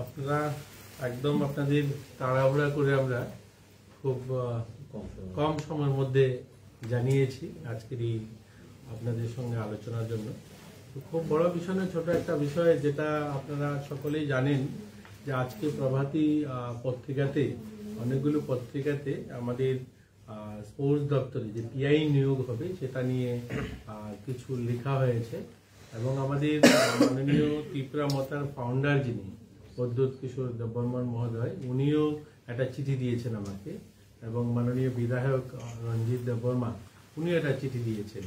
আপনারা একদম আপনাদের তাড়াহুড়া করে আমরা খুব কম সময়ের মধ্যে জানিয়েছি আজকের এই আপনাদের সঙ্গে আলোচনার জন্য। খুব বড় বিষয় নয়, ছোট একটা বিষয়, যেটা আপনারা সকলেই জানেন যে আজকে প্রভাতী পত্রিকাতে, অনেকগুলো পত্রিকাতে আমাদের স্পোর্টস দপ্তরে যে পিআই নিয়োগ হবে সেটা নিয়ে কিছু লেখা হয়েছে। এবং আমাদের মাননীয় ত্রিপুরা মতার ফাউন্ডার যিনি প্রদ্যোৎ কিশোর দেববর্মন মহোদয়, উনিও একটা চিঠি দিয়েছেন আমাকে, এবং মাননীয় বিধায়ক রঞ্জিত দেববর্মা উনিও একটা চিঠি দিয়েছেন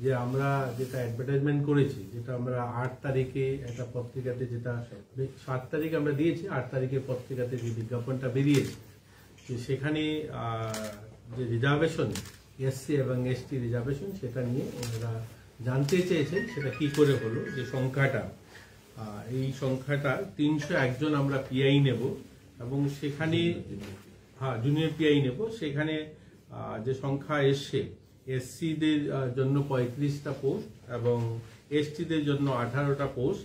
যে আমরা যেটা অ্যাডভার্টাইজমেন্ট করেছি, যেটা আমরা 8 তারিখে একটা পত্রিকাতে, যেটা 7 তারিখে আমরা দিয়েছি, 8 তারিখে পত্রিকাতে যে বিজ্ঞাপনটা বেরিয়েছে, যে সেখানে যে রিজার্ভেশন, এসসি এবং এসটি রিজার্ভেশন, সেটা নিয়ে ওনারা জানতে চেয়েছেন সেটা কি করে হলো, যে সংখ্যাটা এই সংখ্যাটা 301 জন আমরা পিআই নেব, এবং সেখানে জুনিয়র পিআই নেব। সেখানে যে সংখ্যা এসছে, এসসিদের জন্য 35টা পোস্ট এবং এসটিদের জন্য 18টা পোস্ট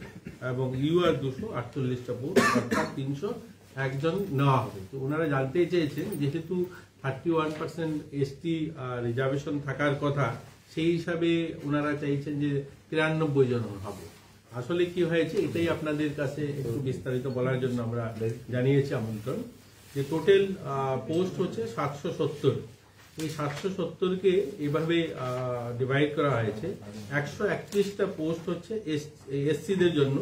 এবং ইউআর 248টা পোস্ট, অর্থাৎ 301 জন নেওয়া হবে। তো ওনারা জানতে চেয়েছেন যেহেতু 31% এসটি রিজার্ভেশন থাকার কথা, সেই হিসাবে ওনারা চাইছেন যে 93 জন হবে। আসলে কি হয়েছে এটাই আপনাদের কাছে একটু বিস্তারিত বলার জন্য আমরা জানিয়েছি আমন্ত্রণ। যে টোটাল পোস্ট হচ্ছে 770। এই 770কে এভাবে ডিভাইড করা হয়েছে। 131টা পোস্ট হচ্ছে এসসিদের জন্য,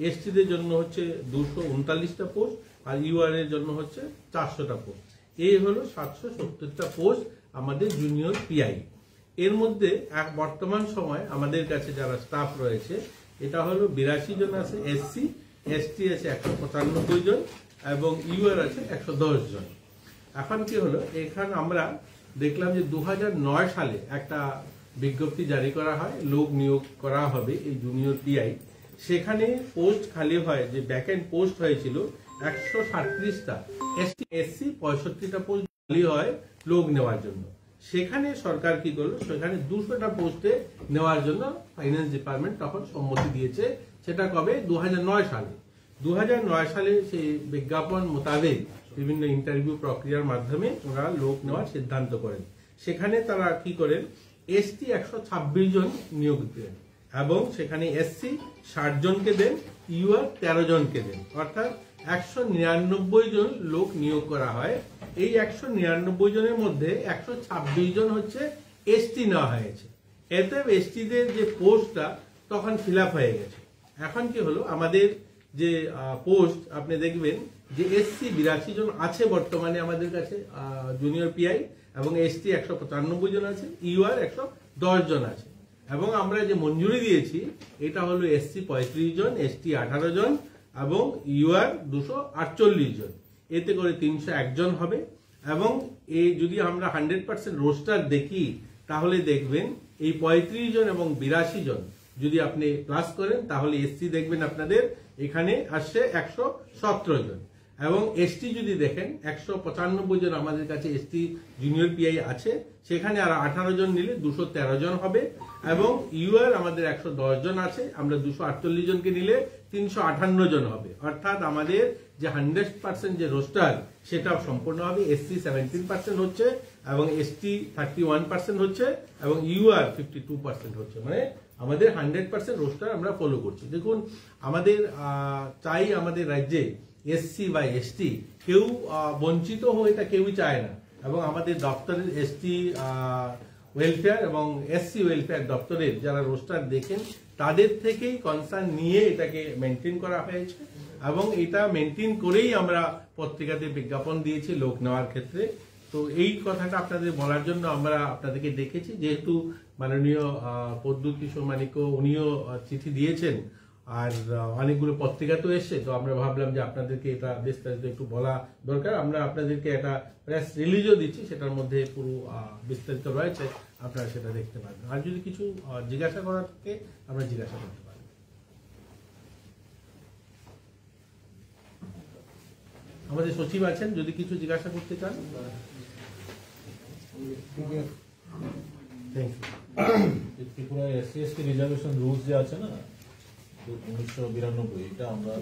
এসটিদের জন্য হচ্ছে 239টা পোস্ট, আর ইউআর এর জন্য হচ্ছে 400টা পোস্ট। এই হলো 770টা পোস্ট আমাদের জুনিয়র পিআই। এর মধ্যে বর্তমান সময় আমাদের কাছে যারা স্টাফ রয়েছে, এটা হলো 82 জন আছে এসসি, এসটি আছে 195 জন এবং ইউআর আছে 110 জন। এখন কি হলো, এখানে আমরা দেখলাম যে 2009 সালে একটা বিজ্ঞপ্তি জারি করা হয়, লোক নিয়োগ করা হবে এই জুনিয়র পিআই। সেখানে পোস্ট খালি হয়, যে ব্যাকএন্ড পোস্ট হয়েছিল 137টা, এসসি 65টা পোস্ট খালি হয় লোক নেওয়ার জন্য। সেখানে সরকার কি করলো, সেখানে 200টা পোস্টে নেওয়ার জন্য ফাইন্যান্স ডিপার্টমেন্ট তখন সম্মতি দিয়েছে। সেটা কবে? 2009 সালে। 2009 সালে সেই বিজ্ঞাপন মোতাবেক বিভিন্ন ইন্টারভিউ প্রক্রিয়ার মাধ্যমে ওরা লোক নেওয়ার সিদ্ধান্ত করেন। সেখানে তারা কি করেন, এসটি 126 জন নিয়োগ দেন এবং সেখানে এসসি 60 জনকে দেন, ইউআর 13 জনকে দেন, অর্থাৎ 199 জন লোক নিয়োগ করা হয়। এই 199 জনের মধ্যে 126 জন হচ্ছে এসটি নেওয়া হয়েছে। এতে এসটিদের যে পোস্টটা তখন ফিল আপ হয়ে গেছে। এখন কি হলো, আমাদের যে পোস্ট আপনি দেখবেন যে এসসি 82 জন আছে বর্তমানে আমাদের কাছে জুনিয়র পিআই, এবং এসটি 195 জন আছে, ইউআর 110 জন আছে। এবং আমরা যে মঞ্জুরি দিয়েছি এটা হলো এসসি 35 জন, এসটি 18 জন এবং ইউআর 248 জন। এতে করে 301 জন হবে। এবং এই যদি আমরা 100% রোস্টার দেখি তাহলে দেখবেন এই 35 জন এবং 82 জন যদি আপনি প্লাস করেন তাহলে এসসি দেখবেন আপনাদের এখানে আসছে 117 জন, এবং এসটি যদি দেখেন 195 জন আমাদের কাছে এসটি জুনিয়র পিআই আছে, সেখানে আর 18 জন নিলে 213 জন হবে। এবং ইউআর আমাদের 110 জন আছে, আমরা 248 জনকে নিলে 358 জন হবে। অর্থাৎ আমাদের যে 100% যে রোস্টার সেটা সম্পূর্ণ হবে। এসসি 17% হচ্ছে এবং এসটি 31% হচ্ছে এবং ইউআর 52% হচ্ছে। মানে আমাদের 100% রোস্টার আমরা ফলো করছি। দেখুন, আমাদের চাই আমাদের রাজ্যে এসসি বা এসটি কেউ বঞ্চিত হয়ে, এটা কেউই চায় না। এবং আমাদের দপ্তরের এসটি ওয়েলফেয়ার এবং এসসি ওয়েলফেয়ার দপ্তরের যারা রোস্টার দেখেন তাদের থেকেই কনসার্ন নিয়ে এটাকে মেনটেন করা হয়েছে, এবং এটা মেনটেন করেই আমরা পত্রিকাতে বিজ্ঞাপন দিয়েছি লোক নেওয়ার ক্ষেত্রে। তো এই কথাটা আপনাদের বলার জন্য আমরা আপনাদেরকে ডেকেছি। যেহেতু মাননীয় প্রদ্যোৎ কিশোর মানিক্য উনিও চিঠি দিয়েছেন আর অনেকগুলো পত্রিকাতেও এসছে, তো আমরা ভাবলাম যে আপনাদেরকে এটা বিস্তারিত একটু বলা দরকার। আমরা আপনাদেরকে একটা প্রেস রিলিজও দিচ্ছি, সেটার মধ্যে পুরো বিস্তারিত রয়েছে, আপনারা সেটা দেখতে পারেন। আর যদি কিছু জিজ্ঞাসা করার থাকে আমরা জিজ্ঞাসা করতে পারি। আমাদের সচিব আছেন, যদি কিছু জিজ্ঞাসা করতে চান। Tripura SC ST reservation rules যে আছে না 1992, এটা আমরা